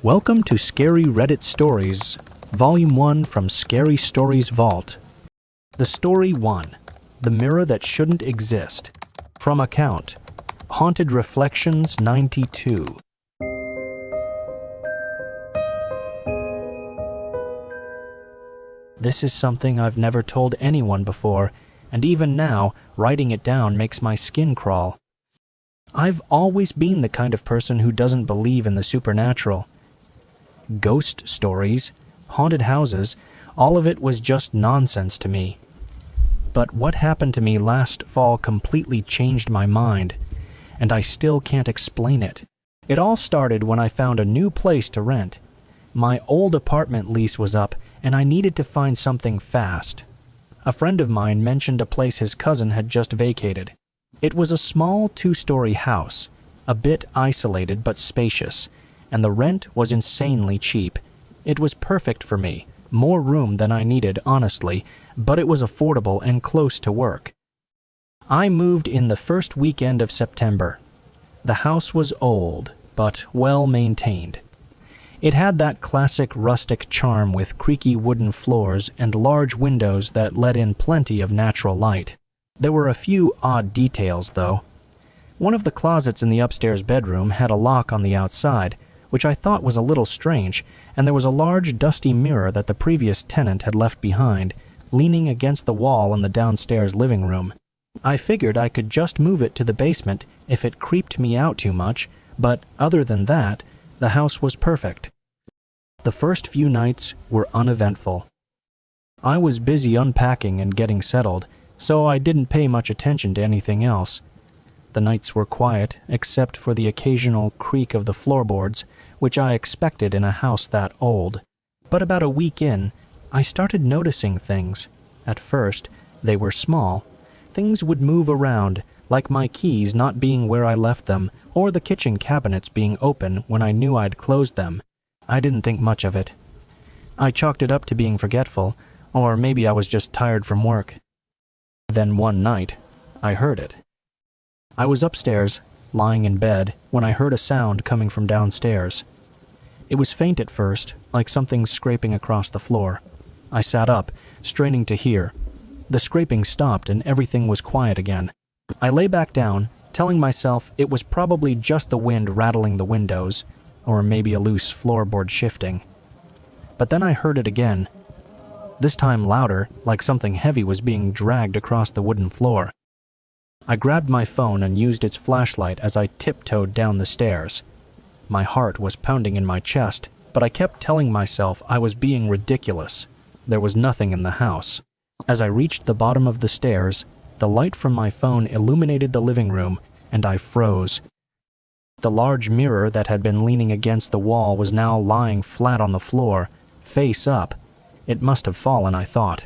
Welcome to Scary Reddit Stories, Volume 1 from Scary Stories Vault. The Story 1, The Mirror That Shouldn't Exist. From account, Haunted Reflections 92. This is something I've never told anyone before, and even now, writing it down makes my skin crawl. I've always been the kind of person who doesn't believe in the supernatural. Ghost stories, haunted houses, all of it was just nonsense to me. But what happened to me last fall completely changed my mind, and I still can't explain it. It all started when I found a new place to rent. My old apartment lease was up, and I needed to find something fast. A friend of mine mentioned a place his cousin had just vacated. It was a small 2-story house, a bit isolated but spacious, and the rent was insanely cheap. It was perfect for me, more room than I needed, honestly, but it was affordable and close to work. I moved in the first weekend of September. The house was old, but well maintained. It had that classic rustic charm with creaky wooden floors and large windows that let in plenty of natural light. There were a few odd details, though. One of the closets in the upstairs bedroom had a lock on the outside, which I thought was a little strange, and there was a large dusty mirror that the previous tenant had left behind, leaning against the wall in the downstairs living room. I figured I could just move it to the basement if it creeped me out too much, but other than that, the house was perfect. The first few nights were uneventful. I was busy unpacking and getting settled, so I didn't pay much attention to anything else. The nights were quiet, except for the occasional creak of the floorboards, which I expected in a house that old. But about a week in, I started noticing things. At first, they were small. Things would move around, like my keys not being where I left them, or the kitchen cabinets being open when I knew I'd closed them. I didn't think much of it. I chalked it up to being forgetful, or maybe I was just tired from work. Then one night, I heard it. I was upstairs, lying in bed, when I heard a sound coming from downstairs. It was faint at first, like something scraping across the floor. I sat up, straining to hear. The scraping stopped and everything was quiet again. I lay back down, telling myself it was probably just the wind rattling the windows, or maybe a loose floorboard shifting. But then I heard it again. This time louder, like something heavy was being dragged across the wooden floor. I grabbed my phone and used its flashlight as I tiptoed down the stairs. My heart was pounding in my chest, but I kept telling myself I was being ridiculous. There was nothing in the house. As I reached the bottom of the stairs, the light from my phone illuminated the living room, and I froze. The large mirror that had been leaning against the wall was now lying flat on the floor, face up. It must have fallen, I thought.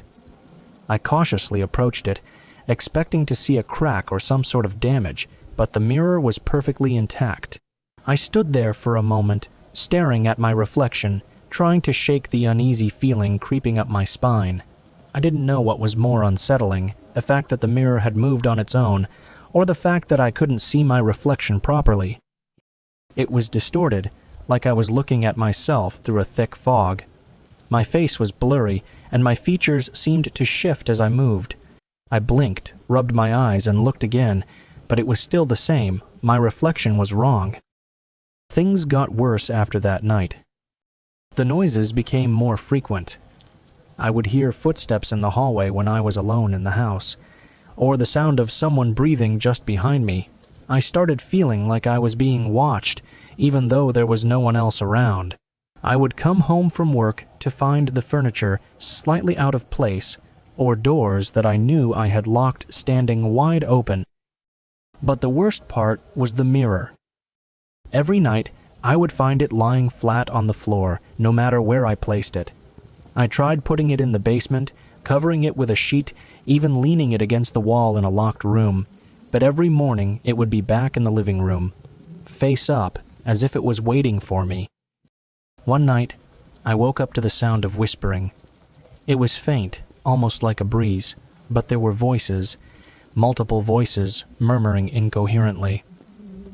I cautiously approached it, expecting to see a crack or some sort of damage, but the mirror was perfectly intact. I stood there for a moment, staring at my reflection, trying to shake the uneasy feeling creeping up my spine. I didn't know what was more unsettling, the fact that the mirror had moved on its own, or the fact that I couldn't see my reflection properly. It was distorted, like I was looking at myself through a thick fog. My face was blurry, and my features seemed to shift as I moved. I blinked, rubbed my eyes, and looked again, but it was still the same. My reflection was wrong. Things got worse after that night. The noises became more frequent. I would hear footsteps in the hallway when I was alone in the house, or the sound of someone breathing just behind me. I started feeling like I was being watched, even though there was no one else around. I would come home from work to find the furniture slightly out of place, or doors that I knew I had locked standing wide open. But the worst part was the mirror. Every night, I would find it lying flat on the floor, no matter where I placed it. I tried putting it in the basement, covering it with a sheet, even leaning it against the wall in a locked room, but every morning it would be back in the living room, face up, as if it was waiting for me. One night, I woke up to the sound of whispering. It was faint, almost like a breeze, but there were voices, multiple voices, murmuring incoherently.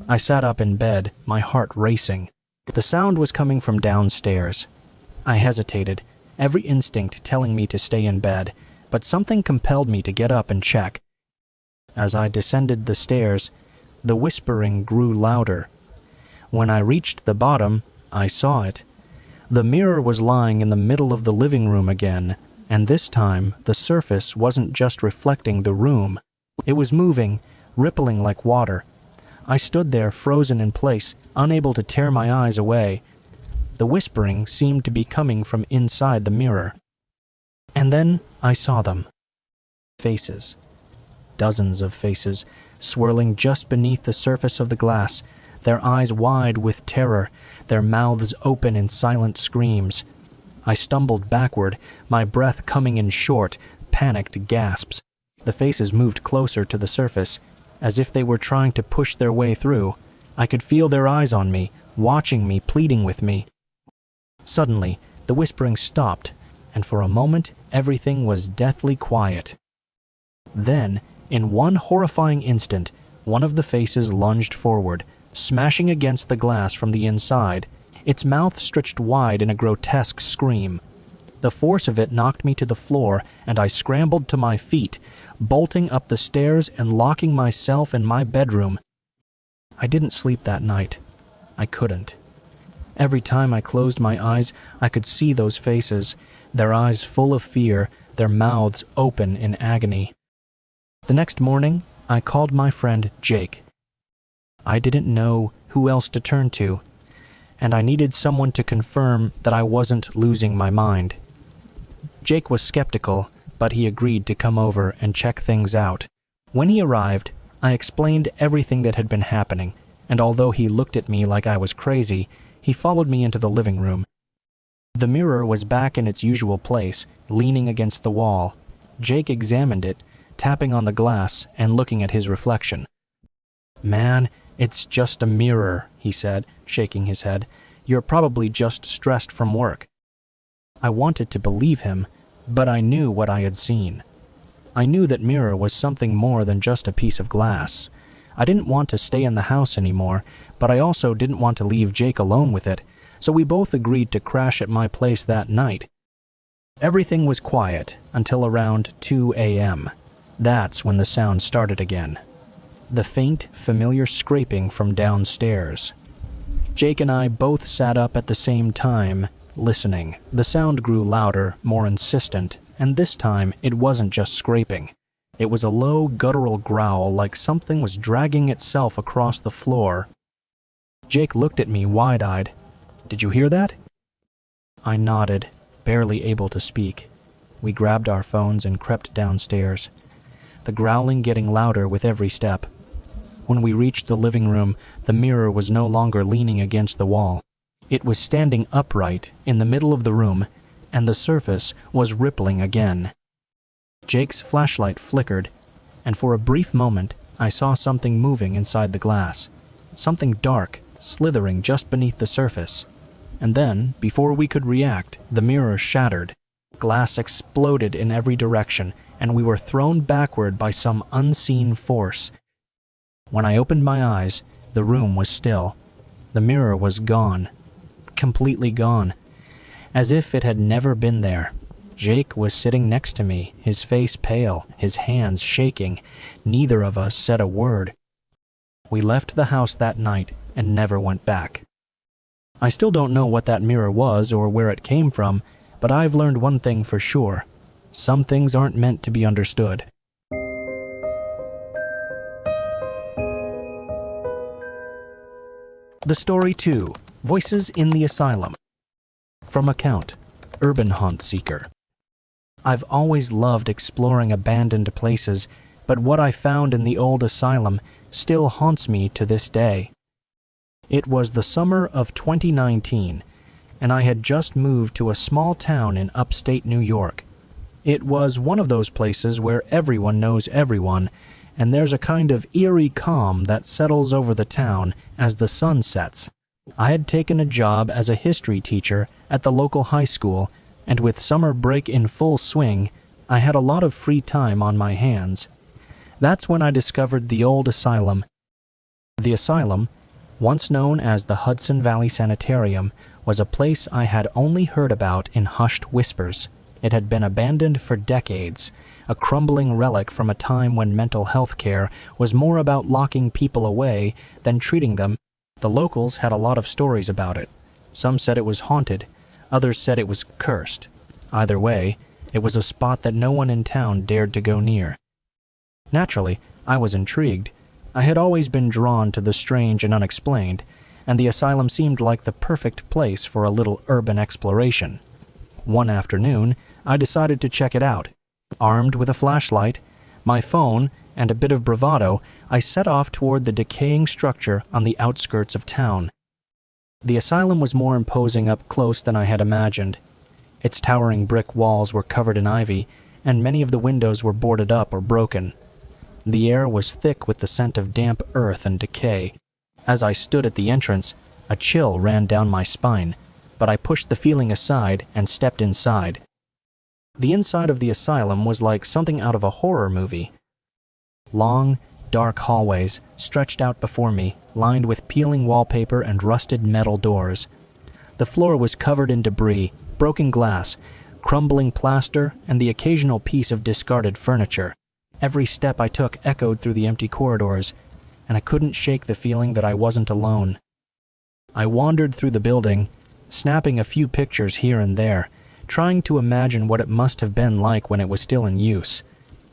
I sat up in bed, my heart racing. The sound was coming from downstairs. I hesitated, every instinct telling me to stay in bed, but something compelled me to get up and check. As I descended the stairs, the whispering grew louder. When I reached the bottom, I saw it. The mirror was lying in the middle of the living room again, and this time the surface wasn't just reflecting the room. It was moving, rippling like water. I stood there frozen in place, unable to tear my eyes away. The whispering seemed to be coming from inside the mirror. And then I saw them. Faces. Dozens of faces, swirling just beneath the surface of the glass, their eyes wide with terror, their mouths open in silent screams. I stumbled backward, my breath coming in short, panicked gasps. The faces moved closer to the surface, as if they were trying to push their way through. I could feel their eyes on me, watching me, pleading with me. Suddenly, the whispering stopped, and for a moment everything was deathly quiet. Then, in one horrifying instant, one of the faces lunged forward, smashing against the glass from the inside, its mouth stretched wide in a grotesque scream. The force of it knocked me to the floor, and I scrambled to my feet, bolting up the stairs and locking myself in my bedroom. I didn't sleep that night. I couldn't. Every time I closed my eyes, I could see those faces, their eyes full of fear, their mouths open in agony. The next morning, I called my friend Jake. I didn't know who else to turn to, and I needed someone to confirm that I wasn't losing my mind. Jake was skeptical, but he agreed to come over and check things out. When he arrived, I explained everything that had been happening, and although he looked at me like I was crazy, he followed me into the living room. The mirror was back in its usual place, leaning against the wall. Jake examined it, tapping on the glass and looking at his reflection. "Man, it's just a mirror," he said, shaking his head. "You're probably just stressed from work." I wanted to believe him, but I knew what I had seen. I knew that mirror was something more than just a piece of glass. I didn't want to stay in the house anymore, but I also didn't want to leave Jake alone with it, so we both agreed to crash at my place that night. Everything was quiet until around 2 a.m. That's when the sound started again. The faint, familiar scraping from downstairs. Jake and I both sat up at the same time, listening. The sound grew louder, more insistent, and this time it wasn't just scraping. It was a low, guttural growl like something was dragging itself across the floor. Jake looked at me wide-eyed. "Did you hear that?" I nodded, barely able to speak. We grabbed our phones and crept downstairs, the growling getting louder with every step. When we reached the living room, the mirror was no longer leaning against the wall. It was standing upright in the middle of the room, and the surface was rippling again. Jake's flashlight flickered, and for a brief moment I saw something moving inside the glass, something dark, slithering just beneath the surface. And then, before we could react, the mirror shattered. Glass exploded in every direction, and we were thrown backward by some unseen force. When I opened my eyes, the room was still. The mirror was gone. Completely gone. As if it had never been there. Jake was sitting next to me, his face pale, his hands shaking. Neither of us said a word. We left the house that night and never went back. I still don't know what that mirror was or where it came from, but I've learned one thing for sure. Some things aren't meant to be understood. The Story 2, Voices in the Asylum. From Account, Urban Haunt Seeker. I've always loved exploring abandoned places, but what I found in the old asylum still haunts me to this day. It was the summer of 2019, and I had just moved to a small town in upstate New York. It was one of those places where everyone knows everyone, and there's a kind of eerie calm that settles over the town as the sun sets. I had taken a job as a history teacher at the local high school, and with summer break in full swing, I had a lot of free time on my hands. That's when I discovered the old asylum. The asylum, once known as the Hudson Valley Sanitarium, was a place I had only heard about in hushed whispers. It had been abandoned for decades, a crumbling relic from a time when mental health care was more about locking people away than treating them. The locals had a lot of stories about it. Some said it was haunted, others said it was cursed. Either way, it was a spot that no one in town dared to go near. Naturally, I was intrigued. I had always been drawn to the strange and unexplained, and the asylum seemed like the perfect place for a little urban exploration. One afternoon, I decided to check it out. Armed with a flashlight, my phone, and a bit of bravado, I set off toward the decaying structure on the outskirts of town. The asylum was more imposing up close than I had imagined. Its towering brick walls were covered in ivy, and many of the windows were boarded up or broken. The air was thick with the scent of damp earth and decay. As I stood at the entrance, a chill ran down my spine, but I pushed the feeling aside and stepped inside. The inside of the asylum was like something out of a horror movie. Long, dark hallways stretched out before me, lined with peeling wallpaper and rusted metal doors. The floor was covered in debris, broken glass, crumbling plaster, and the occasional piece of discarded furniture. Every step I took echoed through the empty corridors, and I couldn't shake the feeling that I wasn't alone. I wandered through the building, snapping a few pictures here and there, trying to imagine what it must have been like when it was still in use.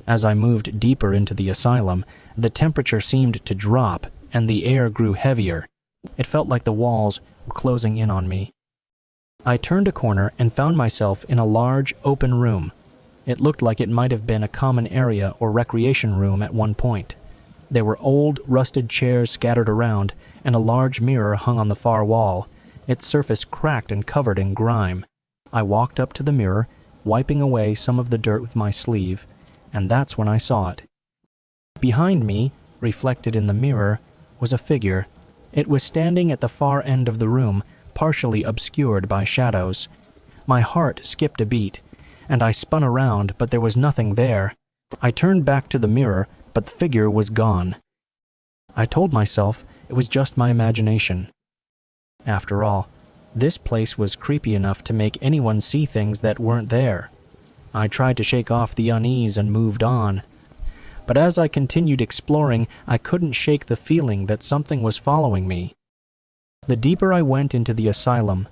As I moved deeper into the asylum, the temperature seemed to drop, and the air grew heavier. It felt like the walls were closing in on me. I turned a corner and found myself in a large, open room. It looked like it might have been a common area or recreation room at one point. There were old, rusted chairs scattered around, and a large mirror hung on the far wall, its surface cracked and covered in grime. I walked up to the mirror, wiping away some of the dirt with my sleeve, and that's when I saw it. Behind me, reflected in the mirror, was a figure. It was standing at the far end of the room, partially obscured by shadows. My heart skipped a beat, and I spun around, but there was nothing there. I turned back to the mirror, but the figure was gone. I told myself it was just my imagination. After all, this place was creepy enough to make anyone see things that weren't there. I tried to shake off the unease and moved on. But as I continued exploring, I couldn't shake the feeling that something was following me. The deeper I went into the asylum,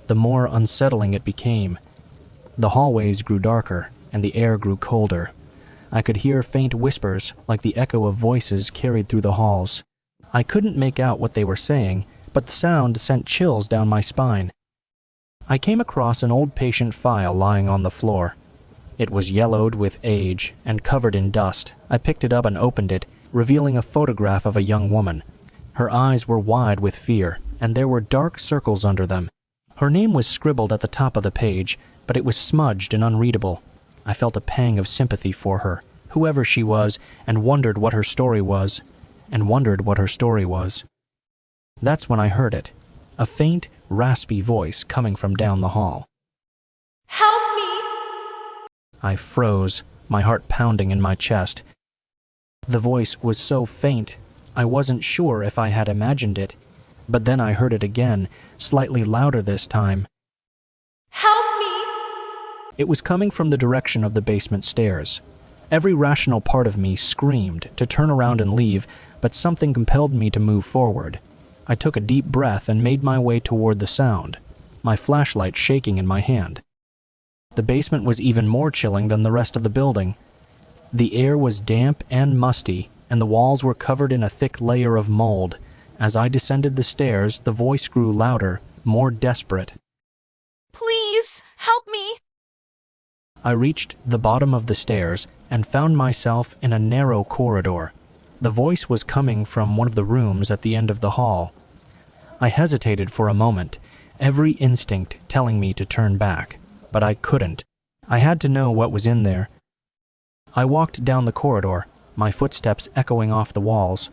the more unsettling it became. The hallways grew darker, and the air grew colder. I could hear faint whispers, like the echo of voices carried through the halls. I couldn't make out what they were saying, but the sound sent chills down my spine. I came across an old patient file lying on the floor. It was yellowed with age and covered in dust. I picked it up and opened it, revealing a photograph of a young woman. Her eyes were wide with fear, and there were dark circles under them. Her name was scribbled at the top of the page, but it was smudged and unreadable. I felt a pang of sympathy for her, whoever she was, and wondered what her story was. That's when I heard it, a faint, raspy voice coming from down the hall. "Help me!" I froze, my heart pounding in my chest. The voice was so faint, I wasn't sure if I had imagined it, but then I heard it again, slightly louder this time. "Help me!" It was coming from the direction of the basement stairs. Every rational part of me screamed to turn around and leave, but something compelled me to move forward. I took a deep breath and made my way toward the sound, my flashlight shaking in my hand. The basement was even more chilling than the rest of the building. The air was damp and musty, and the walls were covered in a thick layer of mold. As I descended the stairs, the voice grew louder, more desperate. "Please, help me!" I reached the bottom of the stairs and found myself in a narrow corridor. The voice was coming from one of the rooms at the end of the hall. I hesitated for a moment, every instinct telling me to turn back, but I couldn't. I had to know what was in there. I walked down the corridor, my footsteps echoing off the walls.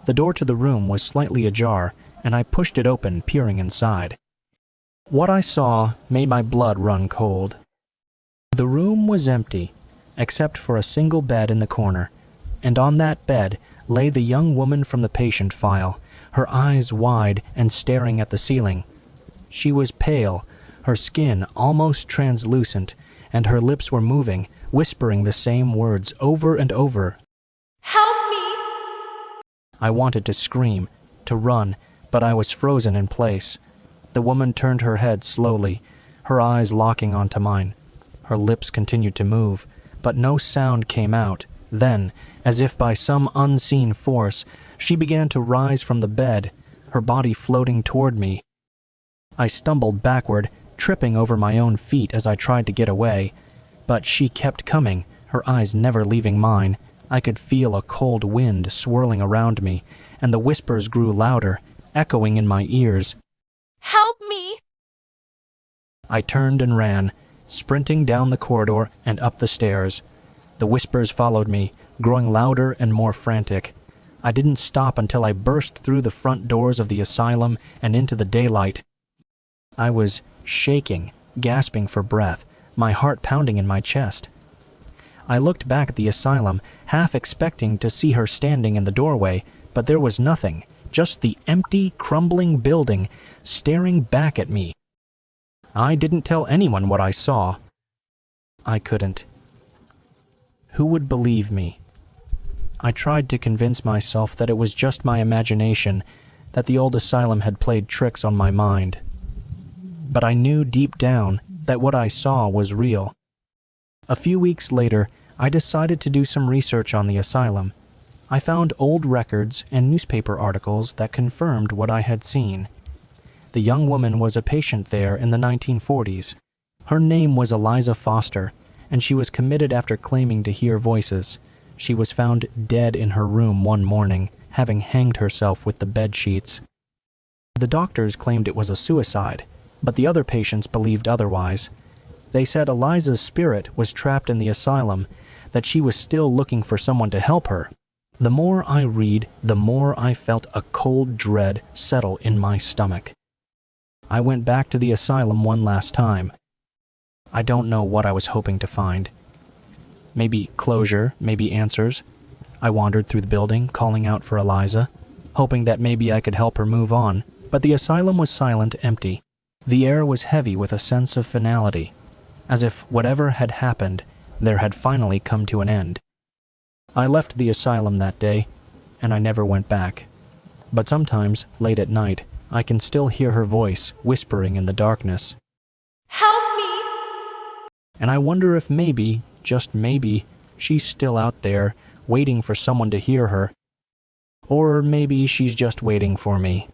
The door to the room was slightly ajar, and I pushed it open, peering inside. What I saw made my blood run cold. The room was empty, except for a single bed in the corner, and on that bed lay the young woman from the patient file, her eyes wide and staring at the ceiling. She was pale, her skin almost translucent, and her lips were moving, whispering the same words over and over. Help me! I wanted to scream, to run, but I was frozen in place. The woman turned her head slowly, her eyes locking onto mine. Her lips continued to move, but no sound came out. Then, as if by some unseen force, she began to rise from the bed, her body floating toward me. I stumbled backward, tripping over my own feet as I tried to get away. But she kept coming, her eyes never leaving mine. I could feel a cold wind swirling around me, and the whispers grew louder, echoing in my ears. Help me! I turned and ran, sprinting down the corridor and up the stairs. The whispers followed me, growing louder and more frantic. I didn't stop until I burst through the front doors of the asylum and into the daylight. I was shaking, gasping for breath, my heart pounding in my chest. I looked back at the asylum, half expecting to see her standing in the doorway, but there was nothing, just the empty, crumbling building staring back at me. I didn't tell anyone what I saw. I couldn't. Who would believe me? I tried to convince myself that it was just my imagination, that the old asylum had played tricks on my mind. But I knew deep down that what I saw was real. A few weeks later, I decided to do some research on the asylum. I found old records and newspaper articles that confirmed what I had seen. The young woman was a patient there in the 1940s. Her name was Eliza Foster, and she was committed after claiming to hear voices. She was found dead in her room one morning, having hanged herself with the bed sheets. The doctors claimed it was a suicide, but the other patients believed otherwise. They said Eliza's spirit was trapped in the asylum, that she was still looking for someone to help her. The more I read, the more I felt a cold dread settle in my stomach. I went back to the asylum one last time. I don't know what I was hoping to find. Maybe closure, maybe answers. I wandered through the building, calling out for Eliza, hoping that maybe I could help her move on, but the asylum was silent, empty. The air was heavy with a sense of finality, as if whatever had happened, there had finally come to an end. I left the asylum that day, and I never went back. But sometimes, late at night, I can still hear her voice whispering in the darkness. Help me! And I wonder if maybe, just maybe, she's still out there, waiting for someone to hear her. Or maybe she's just waiting for me.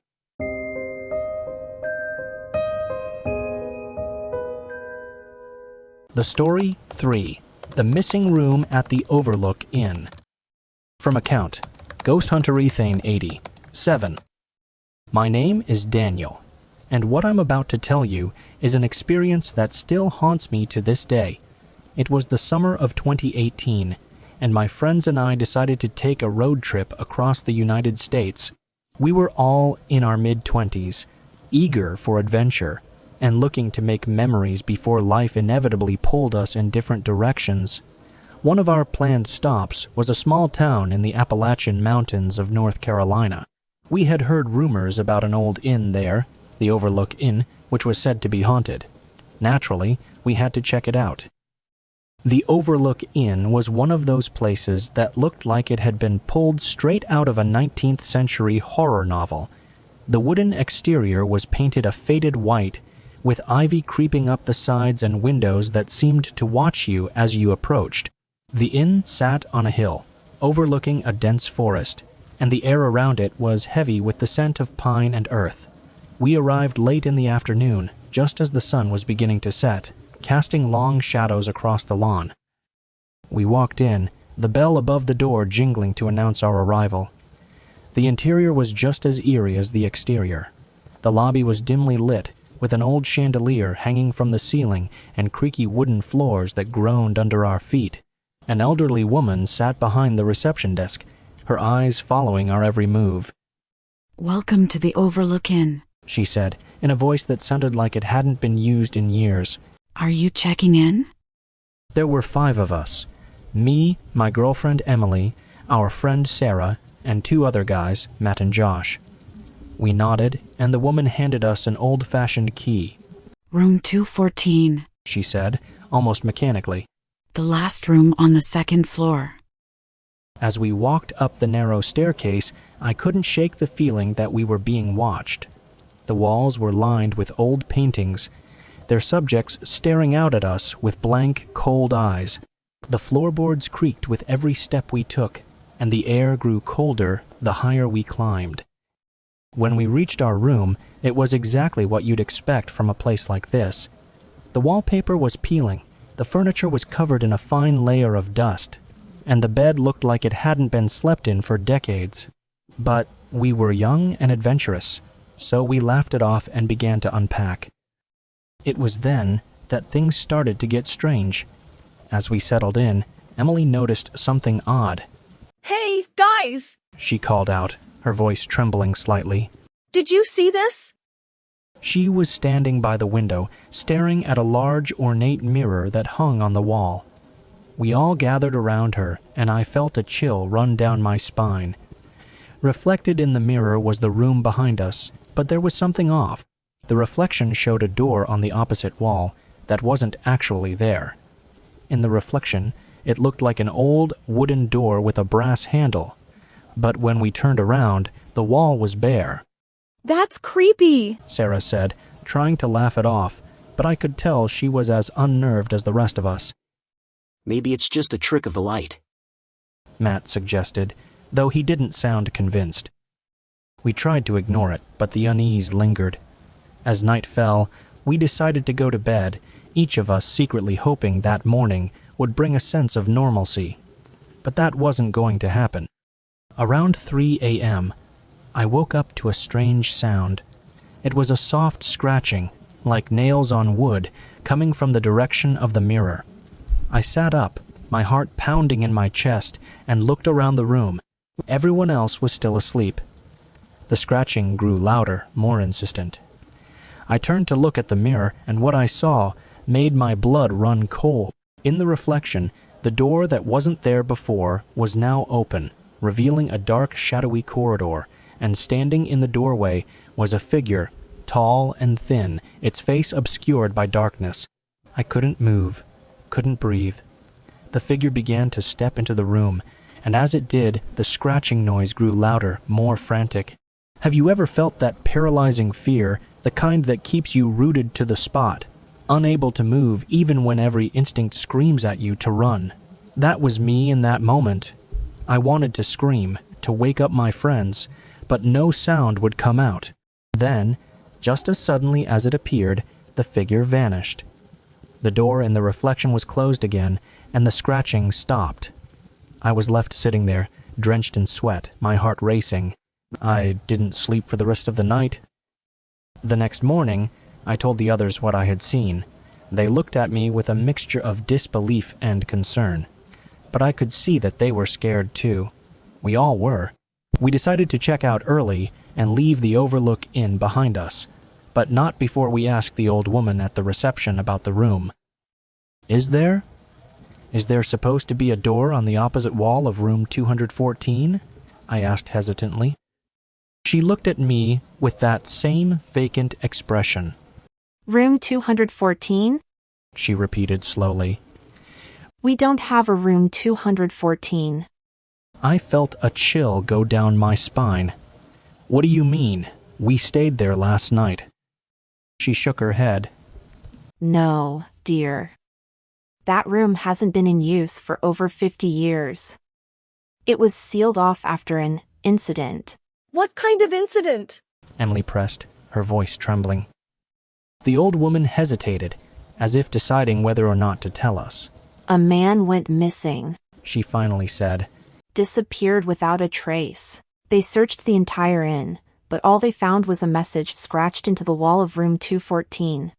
The Story 3. The Missing Room at the Overlook Inn. From account, Ghost Hunter Ethane 80. 7. My name is Daniel, and what I'm about to tell you is an experience that still haunts me to this day. It was the summer of 2018, and my friends and I decided to take a road trip across the United States. We were all in our mid-20s, eager for adventure, and looking to make memories before life inevitably pulled us in different directions. One of our planned stops was a small town in the Appalachian Mountains of North Carolina. We had heard rumors about an old inn there, the Overlook Inn, which was said to be haunted. Naturally, we had to check it out. The Overlook Inn was one of those places that looked like it had been pulled straight out of a 19th century horror novel. The wooden exterior was painted a faded white, with ivy creeping up the sides and windows that seemed to watch you as you approached. The inn sat on a hill, overlooking a dense forest, and the air around it was heavy with the scent of pine and earth. We arrived late in the afternoon, just as the sun was beginning to set, casting long shadows across the lawn. We walked in, the bell above the door jingling to announce our arrival. The interior was just as eerie as the exterior. The lobby was dimly lit, with an old chandelier hanging from the ceiling and creaky wooden floors that groaned under our feet. An elderly woman sat behind the reception desk, her eyes following our every move. "Welcome to the Overlook Inn," she said, in a voice that sounded like it hadn't been used in years. "Are you checking in?" There were 5 of us. Me, my girlfriend Emily, our friend Sarah, and 2 other guys, Matt and Josh. We nodded, and the woman handed us an old-fashioned key. Room 214. She said, almost mechanically. The last room on the second floor. As we walked up the narrow staircase, I couldn't shake the feeling that we were being watched. The walls were lined with old paintings, their subjects staring out at us with blank, cold eyes. The floorboards creaked with every step we took, and the air grew colder the higher we climbed. When we reached our room, it was exactly what you'd expect from a place like this. The wallpaper was peeling, the furniture was covered in a fine layer of dust, and the bed looked like it hadn't been slept in for decades. But we were young and adventurous, so we laughed it off and began to unpack. It was then that things started to get strange. As we settled in, Emily noticed something odd. Hey, guys! She called out, her voice trembling slightly. Did you see this? She was standing by the window, staring at a large, ornate mirror that hung on the wall. We all gathered around her, and I felt a chill run down my spine. Reflected in the mirror was the room behind us, but there was something off. The reflection showed a door on the opposite wall that wasn't actually there. In the reflection, it looked like an old wooden door with a brass handle. But when we turned around, the wall was bare. That's creepy, Sarah said, trying to laugh it off, but I could tell she was as unnerved as the rest of us. Maybe it's just a trick of the light, Matt suggested, though he didn't sound convinced. We tried to ignore it, but the unease lingered. As night fell, we decided to go to bed, each of us secretly hoping that morning would bring a sense of normalcy. But that wasn't going to happen. Around 3 a.m., I woke up to a strange sound. It was a soft scratching, like nails on wood, coming from the direction of the mirror. I sat up, my heart pounding in my chest, and looked around the room. Everyone else was still asleep. The scratching grew louder, more insistent. I turned to look at the mirror, and what I saw made my blood run cold. In the reflection, the door that wasn't there before was now open, revealing a dark, shadowy corridor, and standing in the doorway was a figure, tall and thin, its face obscured by darkness. I couldn't move, couldn't breathe. The figure began to step into the room, and as it did, the scratching noise grew louder, more frantic. Have you ever felt that paralyzing fear, the kind that keeps you rooted to the spot, unable to move even when every instinct screams at you to run? That was me in that moment. I wanted to scream, to wake up my friends, but no sound would come out. Then, just as suddenly as it appeared, the figure vanished. The door in the reflection was closed again, and the scratching stopped. I was left sitting there, drenched in sweat, my heart racing. I didn't sleep for the rest of the night. The next morning, I told the others what I had seen. They looked at me with a mixture of disbelief and concern. But I could see that they were scared too. We all were. We decided to check out early and leave the Overlook Inn behind us, but not before we asked the old woman at the reception about the room. Is there supposed to be a door on the opposite wall of room 214? I asked hesitantly. She looked at me with that same vacant expression. Room 214? She repeated slowly. We don't have a room 214. I felt a chill go down my spine. What do you mean? We stayed there last night. She shook her head. No, dear. That room hasn't been in use for over 50 years. It was sealed off after an incident. What kind of incident? Emily pressed, her voice trembling. The old woman hesitated, as if deciding whether or not to tell us. A man went missing, She finally said. disappeared without a trace. They searched the entire inn, but all they found was a message scratched into the wall of room 214.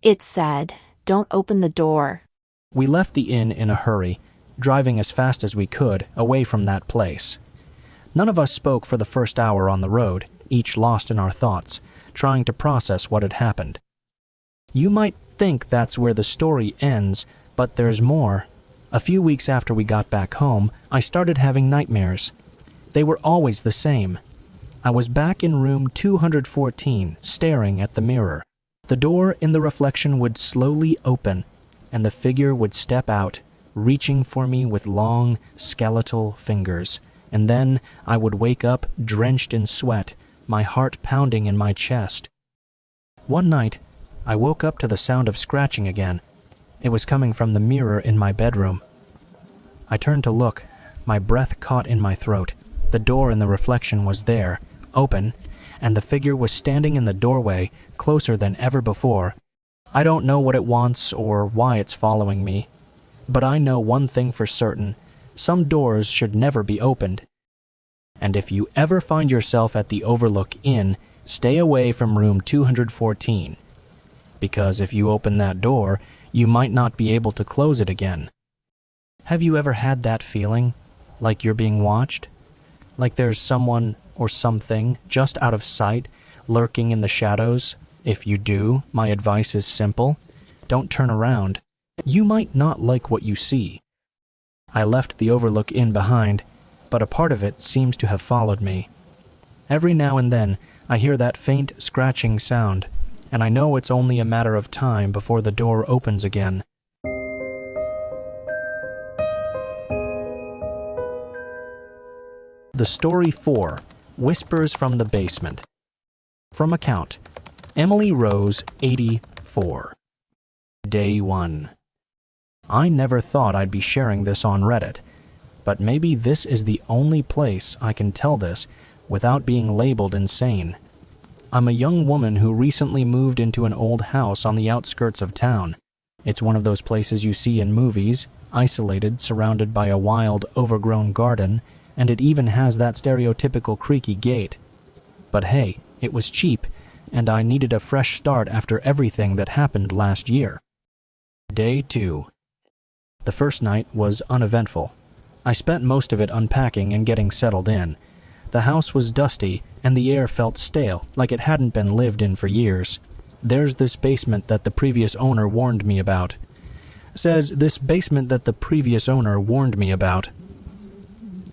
It said, "Don't open the door." We left the inn in a hurry, driving as fast as we could away from that place. None of us spoke for the first hour on the road, each lost in our thoughts, trying to process what had happened. You might think that's where the story ends, but there's more. A few weeks after we got back home, I started having nightmares. They were always the same. I was back in room 214, staring at the mirror. The door in the reflection would slowly open, and the figure would step out, reaching for me with long, skeletal fingers. And then I would wake up drenched in sweat, my heart pounding in my chest. One night, I woke up to the sound of scratching again. It was coming from the mirror in my bedroom. I turned to look, my breath caught in my throat. The door in the reflection was there, open, and the figure was standing in the doorway, closer than ever before. I don't know what it wants or why it's following me, but I know one thing for certain: some doors should never be opened. And if you ever find yourself at the Overlook Inn, stay away from room 214. Because if you open that door, you might not be able to close it again. Have you ever had that feeling? Like you're being watched? Like there's someone or something just out of sight, lurking in the shadows? If you do, my advice is simple: don't turn around. You might not like what you see. I left the Overlook Inn behind, but a part of it seems to have followed me. Every now and then, I hear that faint scratching sound, and I know it's only a matter of time before the door opens again. The Story 4, Whispers from the Basement. From account, Emily Rose, 84. Day 1. I never thought I'd be sharing this on Reddit, but maybe this is the only place I can tell this without being labeled insane. I'm a young woman who recently moved into an old house on the outskirts of town. It's one of those places you see in movies, isolated, surrounded by a wild, overgrown garden, and it even has that stereotypical creaky gate. But hey, it was cheap, and I needed a fresh start after everything that happened last year. Day 2. The first night was uneventful. I spent most of it unpacking and getting settled in. The house was dusty, and the air felt stale, like it hadn't been lived in for years. There's this basement that the previous owner warned me about. Says this basement that the previous owner warned me about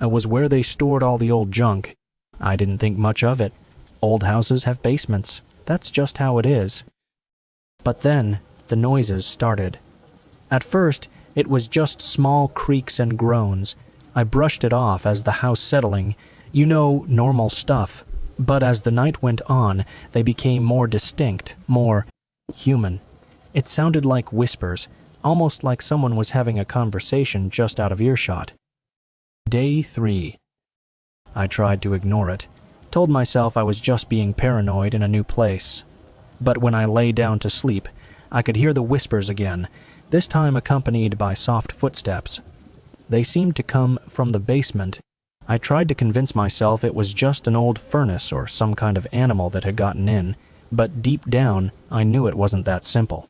was where they stored all the old junk. I didn't think much of it. Old houses have basements. That's just how it is. But then, the noises started. At first, it was just small creaks and groans. I brushed it off as the house settling. You know, normal stuff. But as the night went on, they became more distinct, more human. It sounded like whispers, almost like someone was having a conversation just out of earshot. Day 3. I tried to ignore it, told myself I was just being paranoid in a new place. But when I lay down to sleep, I could hear the whispers again, this time accompanied by soft footsteps. They seemed to come from the basement. I tried to convince myself it was just an old furnace or some kind of animal that had gotten in, but deep down, I knew it wasn't that simple.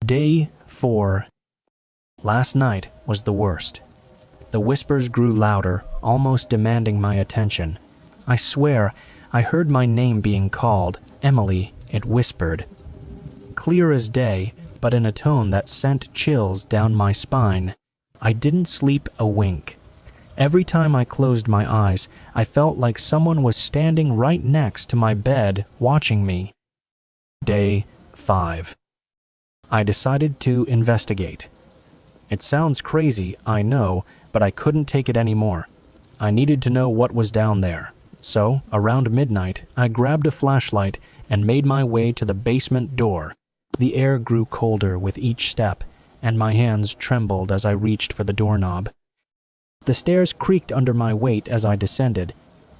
Day 4. Last night was the worst. The whispers grew louder, almost demanding my attention. I swear, I heard my name being called. Emily, it whispered. Clear as day, but in a tone that sent chills down my spine. I didn't sleep a wink. Every time I closed my eyes, I felt like someone was standing right next to my bed, watching me. Day 5. I decided to investigate. It sounds crazy, I know, but I couldn't take it anymore. I needed to know what was down there. So, around midnight, I grabbed a flashlight and made my way to the basement door. The air grew colder with each step, and my hands trembled as I reached for the doorknob. The stairs creaked under my weight as I descended.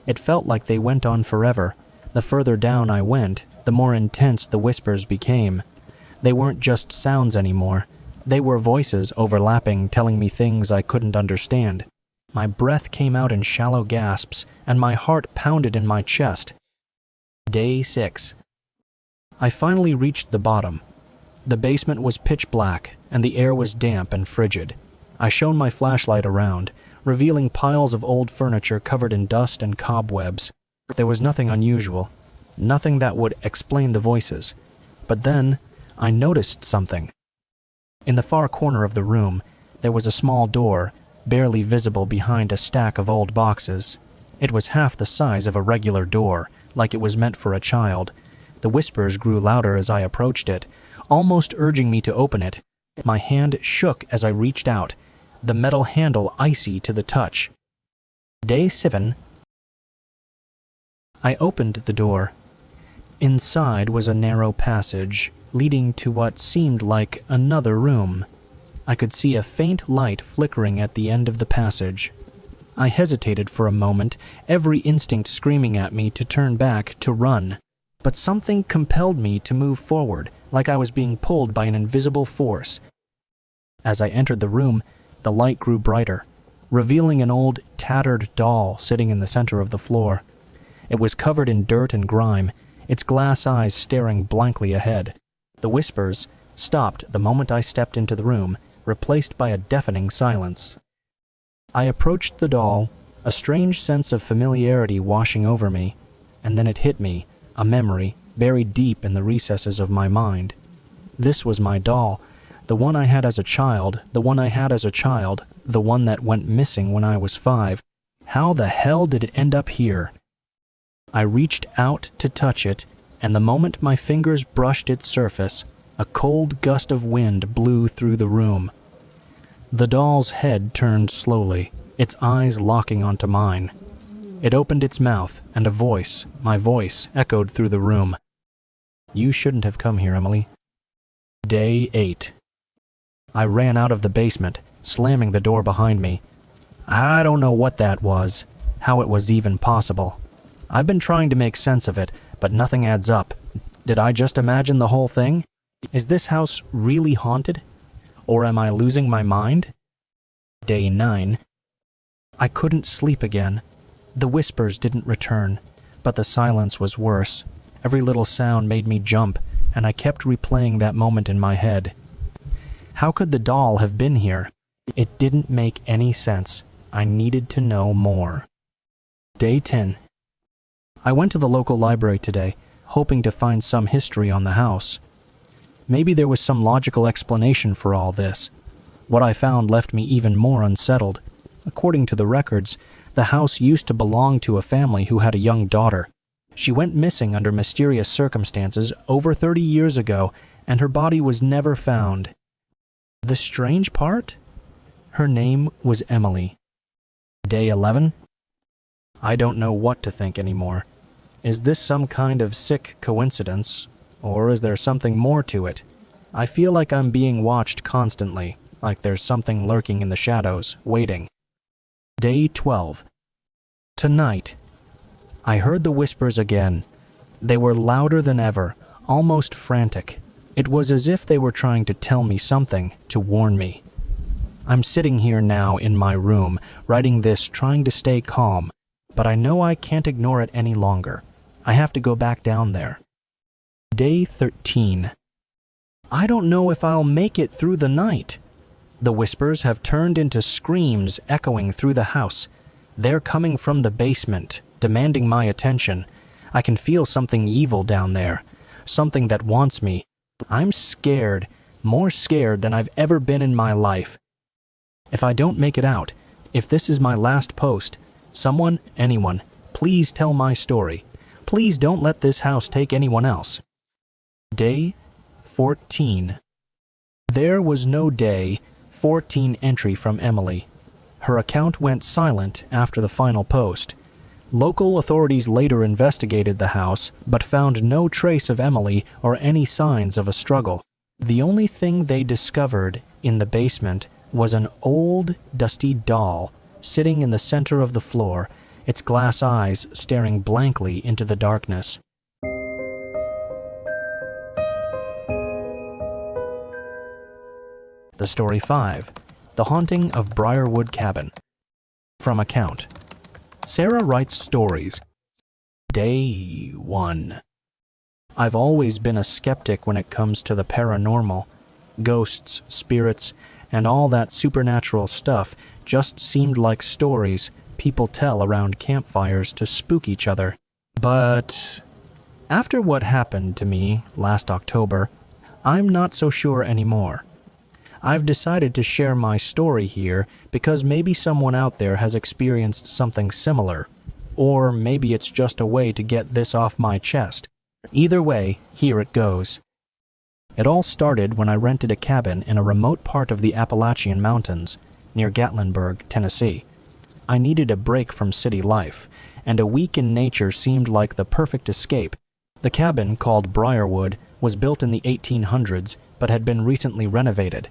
It felt like they went on forever. The further down I went, the more intense the whispers became. They weren't just sounds anymore. They were voices overlapping, telling me things I couldn't understand. My breath came out in shallow gasps, and my heart pounded in my chest. Day 6. I finally reached the bottom. The basement was pitch black, and the air was damp and frigid. I shone my flashlight around, revealing piles of old furniture covered in dust and cobwebs. There was nothing unusual, nothing that would explain the voices. But then, I noticed something. In the far corner of the room, there was a small door, barely visible behind a stack of old boxes. It was half the size of a regular door, like it was meant for a child. The whispers grew louder as I approached it, almost urging me to open it. My hand shook as I reached out, the metal handle icy to the touch. Day 7. I opened the door. Inside was a narrow passage, leading to what seemed like another room. I could see a faint light flickering at the end of the passage. I hesitated for a moment, every instinct screaming at me to turn back, to run. But something compelled me to move forward, like I was being pulled by an invisible force. As I entered the room, the light grew brighter, revealing an old, tattered doll sitting in the center of the floor. It was covered in dirt and grime, its glass eyes staring blankly ahead. The whispers stopped the moment I stepped into the room, replaced by a deafening silence. I approached the doll, a strange sense of familiarity washing over me, and then it hit me, a memory buried deep in the recesses of my mind. This was my doll, the one I had as a child, the one that went missing when I was 5. How the hell did it end up here? I reached out to touch it, and the moment my fingers brushed its surface, a cold gust of wind blew through the room. The doll's head turned slowly, its eyes locking onto mine. It opened its mouth, and a voice, my voice, echoed through the room. "You shouldn't have come here, Emily." Day 8. I ran out of the basement, slamming the door behind me. I don't know what that was, how it was even possible. I've been trying to make sense of it, but nothing adds up. Did I just imagine the whole thing? Is this house really haunted? Or am I losing my mind? Day 9. I couldn't sleep again. The whispers didn't return, but the silence was worse. Every little sound made me jump, and I kept replaying that moment in my head. How could the doll have been here? It didn't make any sense. I needed to know more. Day 10. I went to the local library today, hoping to find some history on the house. Maybe there was some logical explanation for all this. What I found left me even more unsettled. According to the records, the house used to belong to a family who had a young daughter. She went missing under mysterious circumstances over 30 years ago, and her body was never found. The strange part? Her name was Emily. Day 11. I don't know what to think anymore. Is this some kind of sick coincidence, or is there something more to it? I feel like I'm being watched constantly, like there's something lurking in the shadows, waiting. Day 12. Tonight, I heard the whispers again. They were louder than ever, almost frantic. It was as if they were trying to tell me something, to warn me. I'm sitting here now in my room, writing this, trying to stay calm, but I know I can't ignore it any longer. I have to go back down there. Day 13. I don't know if I'll make it through the night. The whispers have turned into screams echoing through the house. They're coming from the basement, demanding my attention. I can feel something evil down there, something that wants me. I'm scared, more scared than I've ever been in my life. If I don't make it out, if this is my last post, someone, anyone, please tell my story. Please don't let this house take anyone else. Day 14. There was no day 14 entry from Emily. Her account went silent after the final post. Local authorities later investigated the house, but found no trace of Emily or any signs of a struggle. The only thing they discovered in the basement was an old, dusty doll sitting in the center of the floor, its glass eyes staring blankly into the darkness. The Story 5. The Haunting of Briarwood Cabin. From account. Sarah writes stories. Day 1. I've always been a skeptic when it comes to the paranormal. Ghosts, spirits, and all that supernatural stuff just seemed like stories people tell around campfires to spook each other. But after what happened to me last October, I'm not so sure anymore. I've decided to share my story here because maybe someone out there has experienced something similar. or maybe it's just a way to get this off my chest. Either way, here it goes. It all started when I rented a cabin in a remote part of the Appalachian Mountains, near Gatlinburg, Tennessee. I needed a break from city life, and a week in nature seemed like the perfect escape. The cabin, called Briarwood, was built in the 1800s, but had been recently renovated.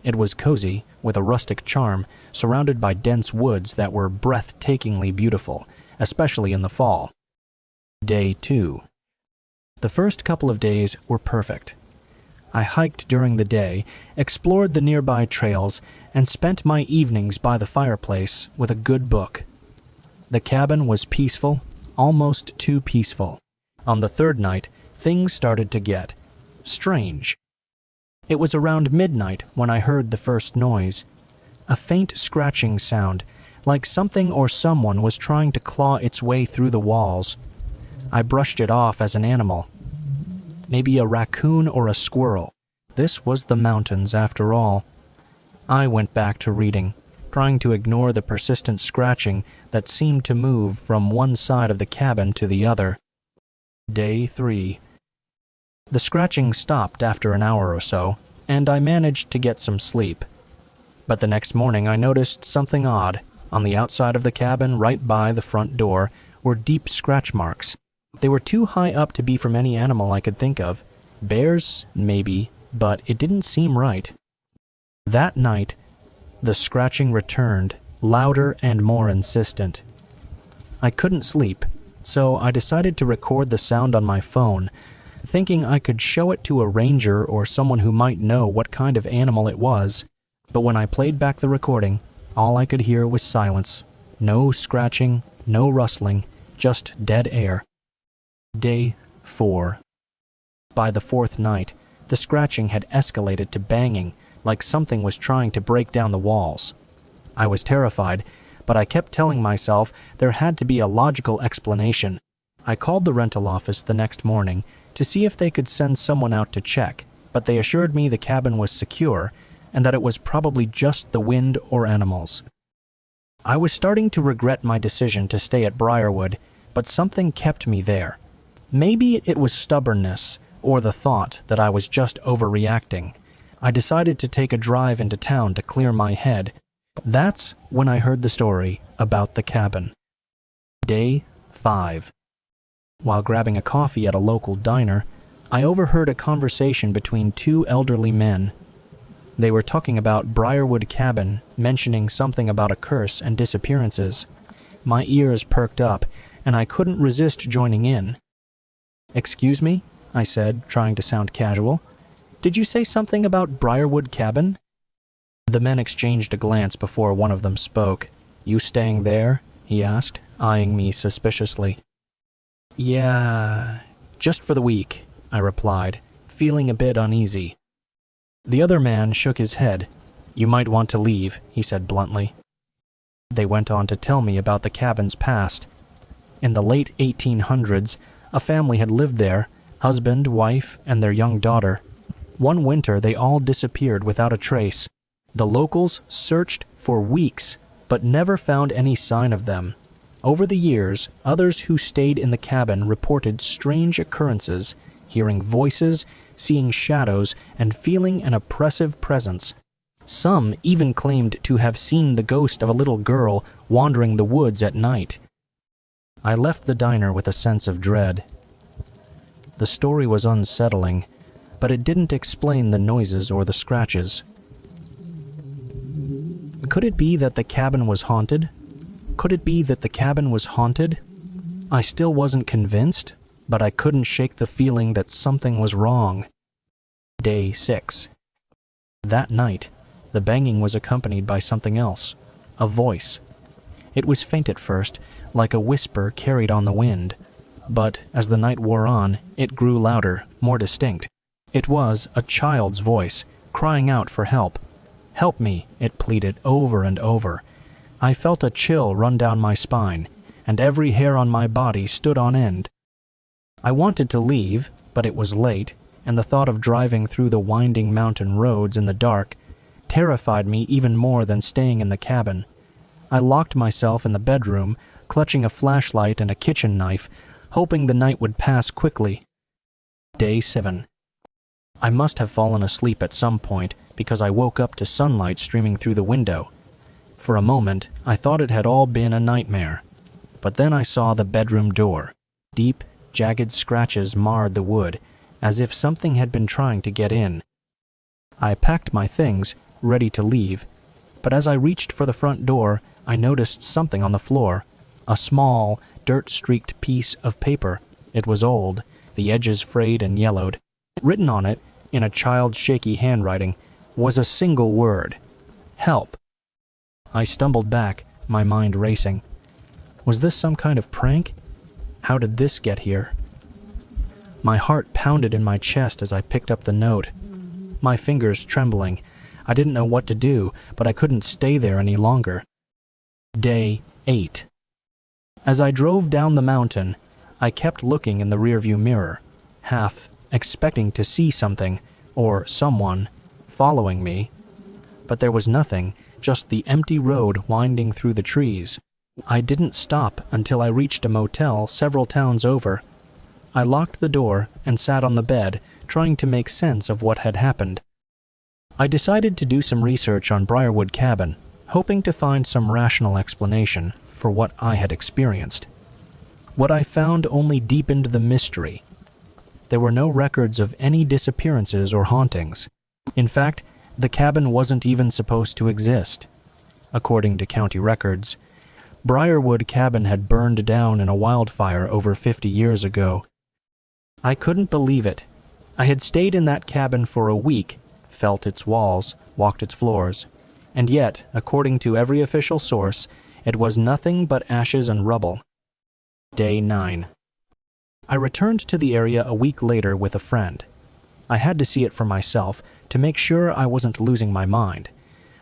It was cozy, with a rustic charm, surrounded by dense woods that were breathtakingly beautiful, especially in the fall. Day 2. The first couple of days were perfect. I hiked during the day, explored the nearby trails, and spent my evenings by the fireplace with a good book. The cabin was peaceful, almost too peaceful. On the third night, things started to get strange. It was around midnight when I heard the first noise. A faint scratching sound, like something or someone was trying to claw its way through the walls. I brushed it off as an animal. Maybe a raccoon or a squirrel. This was the mountains, after all. I went back to reading, trying to ignore the persistent scratching that seemed to move from one side of the cabin to the other. Day 3. The scratching stopped after an hour or so, and I managed to get some sleep. But the next morning I noticed something odd. On the outside of the cabin, right by the front door, were deep scratch marks. They were too high up to be from any animal I could think of. Bears, maybe, but it didn't seem right. That night, the scratching returned, louder and more insistent. I couldn't sleep, so I decided to record the sound on my phone, thinking I could show it to a ranger or someone who might know what kind of animal it was. But when I played back the recording, all I could hear was silence. No scratching, no rustling, just dead air. Day 4. By the fourth night, the scratching had escalated to banging, like something was trying to break down the walls. I was terrified, but I kept telling myself there had to be a logical explanation. I called the rental office the next morning to see if they could send someone out to check, but they assured me the cabin was secure and that it was probably just the wind or animals. I was starting to regret my decision to stay at Briarwood, but something kept me there. Maybe it was stubbornness, or the thought that I was just overreacting. I decided to take a drive into town to clear my head. That's when I heard the story about the cabin. Day 5. While grabbing a coffee at a local diner, I overheard a conversation between two elderly men. They were talking about Briarwood Cabin, mentioning something about a curse and disappearances. My ears perked up, and I couldn't resist joining in. "Excuse me?" I said, trying to sound casual. "Did you say something about Briarwood Cabin?" The men exchanged a glance before one of them spoke. "You staying there?" he asked, eyeing me suspiciously. "Yeah, just for the week," I replied, feeling a bit uneasy. The other man shook his head. "You might want to leave," he said bluntly. They went on to tell me about the cabin's past. In the late 1800s, a family had lived there, husband, wife, and their young daughter. One winter, they all disappeared without a trace. The locals searched for weeks, but never found any sign of them. Over the years, others who stayed in the cabin reported strange occurrences, hearing voices, seeing shadows, and feeling an oppressive presence. Some even claimed to have seen the ghost of a little girl wandering the woods at night. I left the diner with a sense of dread. The story was unsettling, but it didn't explain the noises or the scratches. Could it be that the cabin was haunted? I still wasn't convinced, but I couldn't shake the feeling that something was wrong. Day 6. That night, the banging was accompanied by something else, a voice. It was faint at first, like a whisper carried on the wind, but as the night wore on, it grew louder, more distinct. It was a child's voice, crying out for help. "Help me," it pleaded over and over. I felt a chill run down my spine, and every hair on my body stood on end. I wanted to leave, but it was late, and the thought of driving through the winding mountain roads in the dark terrified me even more than staying in the cabin. I locked myself in the bedroom, clutching a flashlight and a kitchen knife, hoping the night would pass quickly. Day 7. I must have fallen asleep at some point because I woke up to sunlight streaming through the window. For a moment, I thought it had all been a nightmare. But then I saw the bedroom door. Deep, jagged scratches marred the wood, as if something had been trying to get in. I packed my things, ready to leave, but as I reached for the front door, I noticed something on the floor. A small, dirt-streaked piece of paper. It was old, the edges frayed and yellowed. Written on it, in a child's shaky handwriting, was a single word: help. I stumbled back, my mind racing. Was this some kind of prank? How did this get here? My heart pounded in my chest as I picked up the note. My fingers trembling. I didn't know what to do, but I couldn't stay there any longer. Day 8. As I drove down the mountain, I kept looking in the rearview mirror, half expecting to see something, or someone, following me. But there was nothing, just the empty road winding through the trees. I didn't stop until I reached a motel several towns over. I locked the door and sat on the bed, trying to make sense of what had happened. I decided to do some research on Briarwood Cabin, hoping to find some rational explanation for what I had experienced. What I found only deepened the mystery. There were no records of any disappearances or hauntings. In fact, the cabin wasn't even supposed to exist. According to county records, Briarwood Cabin had burned down in a wildfire over 50 years ago. I couldn't believe it. I had stayed in that cabin for a week, felt its walls, walked its floors, and yet, according to every official source, it was nothing but ashes and rubble. Day 9. I returned to the area a week later with a friend. I had to see it for myself to make sure I wasn't losing my mind.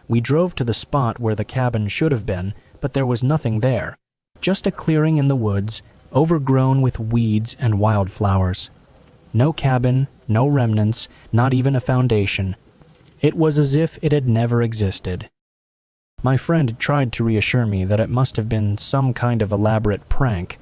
We drove to the spot where the cabin should have been, but there was nothing there. Just a clearing in the woods, overgrown with weeds and wildflowers. No cabin, no remnants, not even a foundation. It was as if it had never existed. My friend tried to reassure me that it must have been some kind of elaborate prank,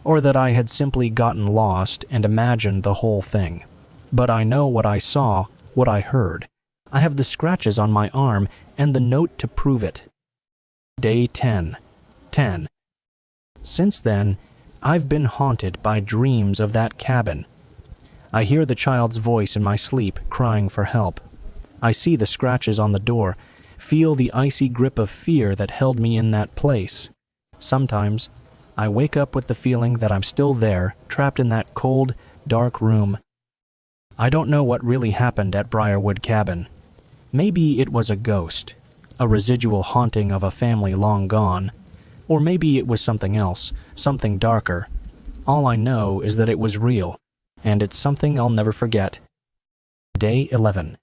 or that I had simply gotten lost and imagined the whole thing. But I know what I saw, what I heard. I have the scratches on my arm and the note to prove it. Day 10. Since then, I've been haunted by dreams of that cabin. I hear the child's voice in my sleep crying for help. I see the scratches on the door, feel the icy grip of fear that held me in that place. Sometimes, I wake up with the feeling that I'm still there, trapped in that cold, dark room. I don't know what really happened at Briarwood Cabin. Maybe it was a ghost, a residual haunting of a family long gone. Or maybe it was something else, something darker. All I know is that it was real, and it's something I'll never forget. Day 11.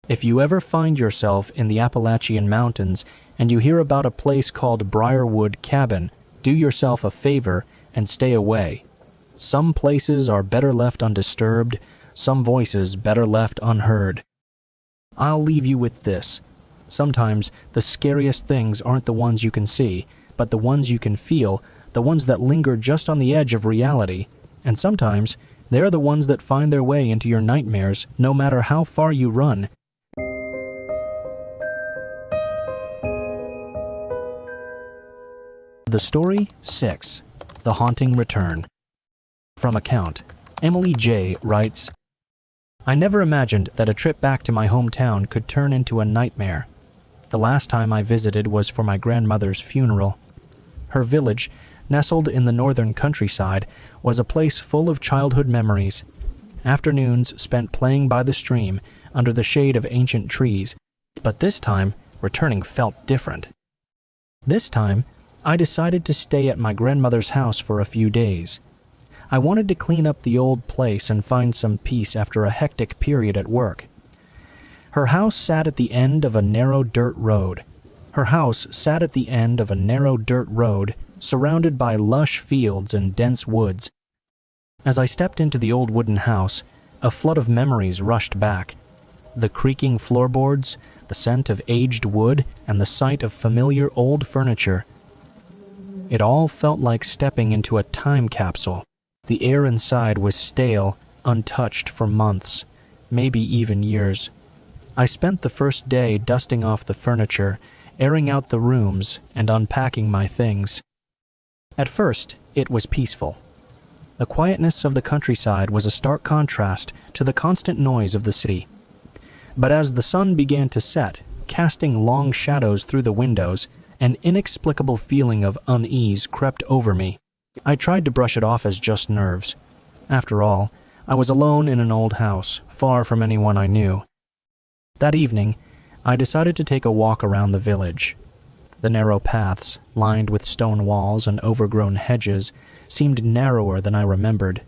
If you ever find yourself in the Appalachian Mountains and you hear about a place called Briarwood Cabin, do yourself a favor and stay away. Some places are better left undisturbed, some voices better left unheard. I'll leave you with this. Sometimes the scariest things aren't the ones you can see, but the ones you can feel, the ones that linger just on the edge of reality. And sometimes they're the ones that find their way into your nightmares, no matter how far you run. The Story 6. The Haunting Return. From account, Emily J. writes, I never imagined that a trip back to my hometown could turn into a nightmare. The last time I visited was for my grandmother's funeral. Her village, nestled in the northern countryside, was a place full of childhood memories. Afternoons spent playing by the stream under the shade of ancient trees, but this time, returning felt different. This time, I decided to stay at my grandmother's house for a few days. I wanted to clean up the old place and find some peace after a hectic period at work. Her house sat at the end of a narrow dirt road. Surrounded by lush fields and dense woods. As I stepped into the old wooden house, a flood of memories rushed back. The creaking floorboards, the scent of aged wood, and the sight of familiar old furniture. It all felt like stepping into a time capsule. The air inside was stale, untouched for months, maybe even years. I spent the first day dusting off the furniture, airing out the rooms, and unpacking my things. At first, it was peaceful. The quietness of the countryside was a stark contrast to the constant noise of the city. But as the sun began to set, casting long shadows through the windows, an inexplicable feeling of unease crept over me. I tried to brush it off as just nerves. After all, I was alone in an old house, far from anyone I knew. That evening, I decided to take a walk around the village. The narrow paths, lined with stone walls and overgrown hedges, seemed narrower than I remembered.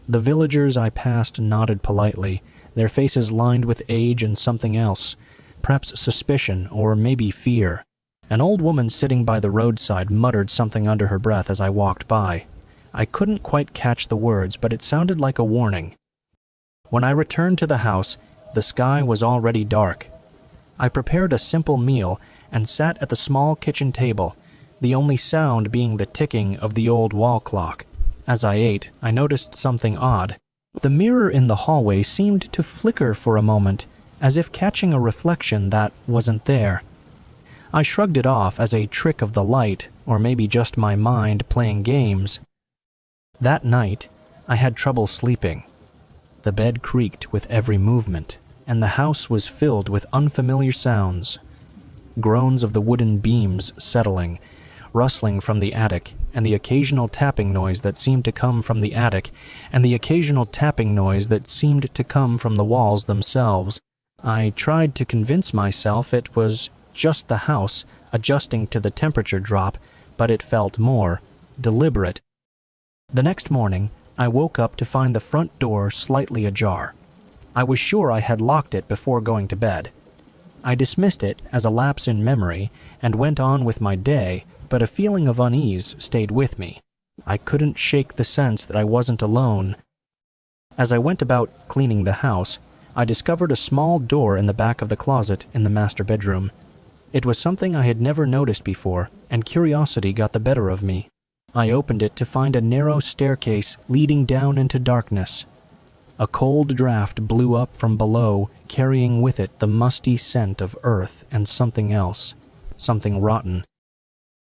The villagers I passed nodded politely, their faces lined with age and something else, perhaps suspicion or maybe fear. An old woman sitting by the roadside muttered something under her breath as I walked by. I couldn't quite catch the words, but it sounded like a warning. When I returned to the house, the sky was already dark. I prepared a simple meal and sat at the small kitchen table, the only sound being the ticking of the old wall clock. As I ate, I noticed something odd. The mirror in the hallway seemed to flicker for a moment, as if catching a reflection that wasn't there. I shrugged it off as a trick of the light, or maybe just my mind playing games. That night, I had trouble sleeping. The bed creaked with every movement, and the house was filled with unfamiliar sounds. Groans of the wooden beams settling, rustling from the attic, and the occasional tapping noise that seemed to come from the attic, and the occasional tapping noise that seemed to come from the walls themselves. I tried to convince myself it was just the house adjusting to the temperature drop, but it felt more deliberate. The next morning, I woke up to find the front door slightly ajar. I was sure I had locked it before going to bed. I dismissed it as a lapse in memory and went on with my day, but a feeling of unease stayed with me. I couldn't shake the sense that I wasn't alone. As I went about cleaning the house, I discovered a small door in the back of the closet in the master bedroom. It was something I had never noticed before, and curiosity got the better of me. I opened it to find a narrow staircase leading down into darkness. A cold draft blew up from below, carrying with it the musty scent of earth and something else, something rotten.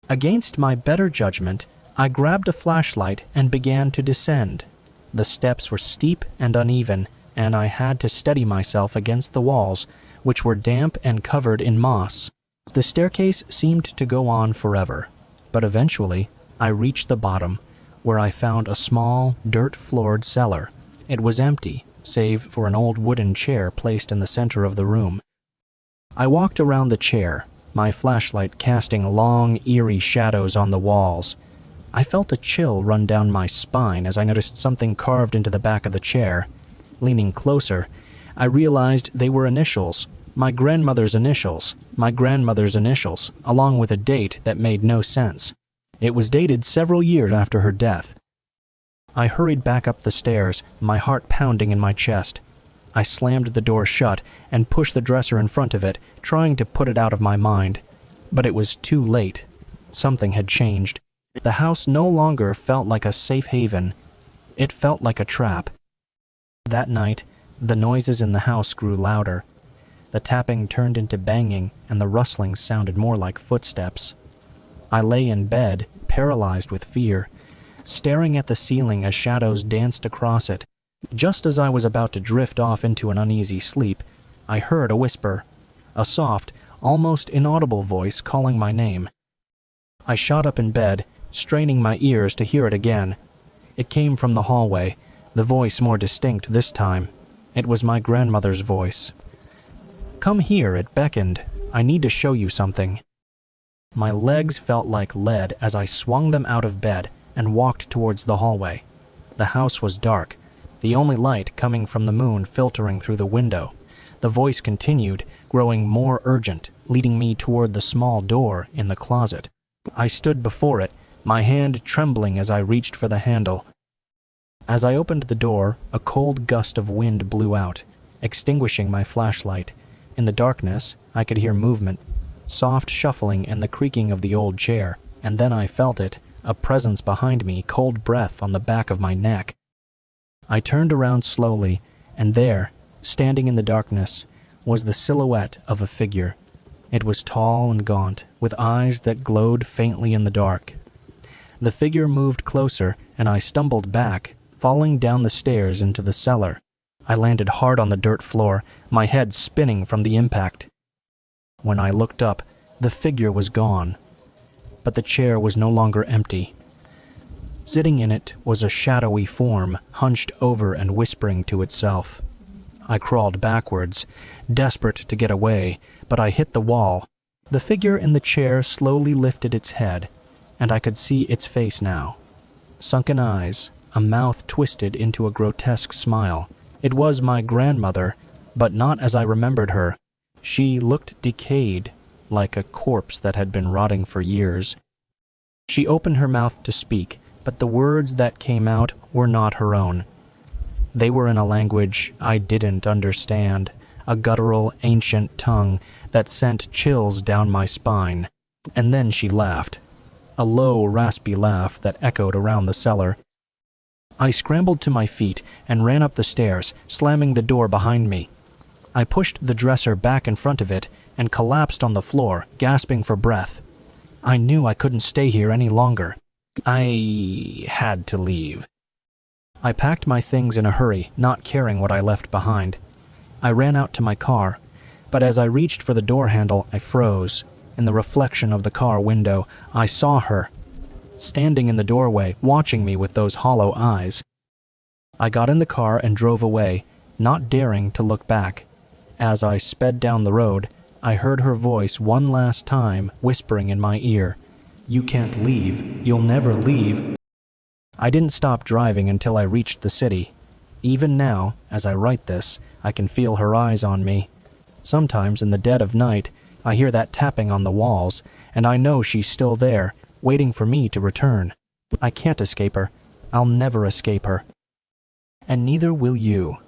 Against my better judgment, I grabbed a flashlight and began to descend. The steps were steep and uneven, and I had to steady myself against the walls, which were damp and covered in moss. The staircase seemed to go on forever, but eventually I reached the bottom, where I found a small, dirt-floored cellar. It was empty, save for an old wooden chair placed in the center of the room. I walked around the chair, my flashlight casting long, eerie shadows on the walls. I felt a chill run down my spine as I noticed something carved into the back of the chair. Leaning closer, I realized they were initials. My grandmother's initials, along with a date that made no sense. It was dated several years after her death. I hurried back up the stairs, my heart pounding in my chest. I slammed the door shut and pushed the dresser in front of it, trying to put it out of my mind. But it was too late. Something had changed. The house no longer felt like a safe haven. It felt like a trap. That night, the noises in the house grew louder. The tapping turned into banging, and the rustling sounded more like footsteps. I lay in bed, paralyzed with fear, staring at the ceiling as shadows danced across it. Just as I was about to drift off into an uneasy sleep, I heard a whisper, a soft, almost inaudible voice calling my name. I shot up in bed, straining my ears to hear it again. It came from the hallway, the voice more distinct this time. It was my grandmother's voice. "Come here," it beckoned. "I need to show you something." My legs felt like lead as I swung them out of bed and walked towards the hallway. The house was dark, the only light coming from the moon filtering through the window. The voice continued, growing more urgent, leading me toward the small door in the closet. I stood before it, my hand trembling as I reached for the handle. As I opened the door, a cold gust of wind blew out, extinguishing my flashlight. In the darkness, I could hear movement, soft shuffling and the creaking of the old chair, and then I felt it, a presence behind me, cold breath on the back of my neck. I turned around slowly, and there, standing in the darkness, was the silhouette of a figure. It was tall and gaunt, with eyes that glowed faintly in the dark. The figure moved closer, and I stumbled back, falling down the stairs into the cellar. I landed hard on the dirt floor, my head spinning from the impact. When I looked up, the figure was gone, but the chair was no longer empty. Sitting in it was a shadowy form, hunched over and whispering to itself. I crawled backwards, desperate to get away, but I hit the wall. The figure in the chair slowly lifted its head, and I could see its face now. Sunken eyes, a mouth twisted into a grotesque smile. It was my grandmother, but not as I remembered her. She looked decayed, like a corpse that had been rotting for years. She opened her mouth to speak, but the words that came out were not her own. They were in a language I didn't understand, a guttural, ancient tongue that sent chills down my spine. And then she laughed, a low, raspy laugh that echoed around the cellar. I scrambled to my feet and ran up the stairs, slamming the door behind me. I pushed the dresser back in front of it and collapsed on the floor, gasping for breath. I knew I couldn't stay here any longer. I had to leave. I packed my things in a hurry, not caring what I left behind. I ran out to my car, but as I reached for the door handle, I froze. In the reflection of the car window, I saw her, standing in the doorway, watching me with those hollow eyes. I got in the car and drove away, not daring to look back. As I sped down the road, I heard her voice one last time, whispering in my ear, "You can't leave. You'll never leave." I didn't stop driving until I reached the city. Even now, as I write this, I can feel her eyes on me. Sometimes in the dead of night, I hear that tapping on the walls, and I know she's still there, waiting for me to return. I can't escape her. I'll never escape her. And neither will you.